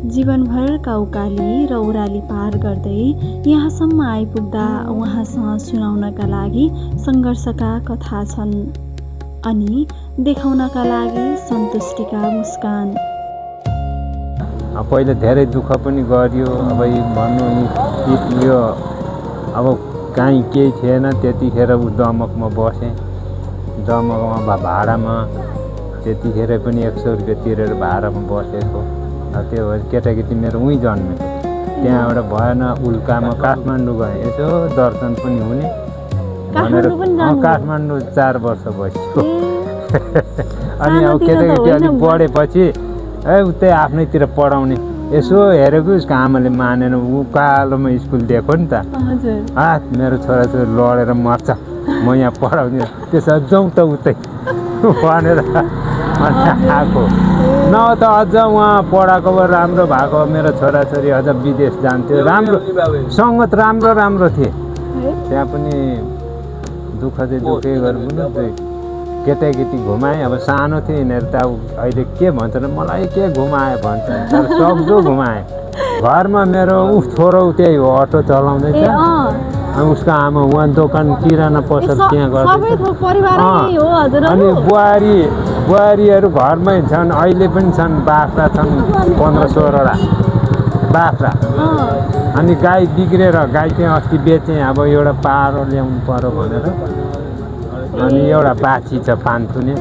जीवनभरका उकाली र ओह्राली पार गर्दै यहाँसम्म आइपुग्दा उहाँसँग सुनाउनका लागि सङ्घर्षका कथा छन् अनि देखाउनका लागि सन्तुष्टिका मुस्कान। पहिले धेरै दुःख पनि गरियो। अब भन्नु नि यो अब काहीँ केही थिएन त्यतिखेर ऊ दमकमा बसेँ। दमकमा भाडामा त्यतिखेर पनि 100 रुपियाँ तिरेर भाडामा बसेको। त्यो केटाकेटी मेरो उहीँ जन्मेको। त्यहाँबाट भएन उल्कामा काठमाडौँ गएँ, यसो दर्शन पनि हुने भनेर काठमाडौँ 4 वर्ष बस्यो। अनि अब केटाकेटी अलिक बढेपछि उतै आफ्नैतिर पढाउने यसो हेरेको उसको आमाले मानेन। ऊ कालोमा स्कुल दिएको नि त। मेरो छोराछोरी लडेर मर्छ, म यहाँ पढाउने, त्यसो जाउँ त उतै भनेर आएको। न त अझ उहाँ पढाएको भए राम्रो भएको, मेरो छोराछोरी अझ विदेश जान्थ्यो। राम्रो सङ्गत राम्रो थिए। त्यहाँ पनि दुःख चाहिँ दुःखै गर्नु। केटाकेटी घुमाएँ। अब सानो थिएँ, यिनीहरू त अब अहिले के भन्छन्, मलाई के घुमायो भन्छन्, तर सक्दो घुमाएँ। घरमा मेरो छोरो त्यही हो, अटो चलाउँदैछ। उसको आमा उहाँ दोकान किराना पसल त्यहाँ गर्दैछ। अनि बुहारीहरू घरमै छन्, अहिले पनि छन्। बाख्रा छन् 15-16वटा बाख्रा। अनि गाई बिग्रेर गाई चाहिँ अस्ति बेचेँ। अब एउटा पारो ल्याउनु पर्यो भनेर। अनि एउटा बाछी छ 5 थुने।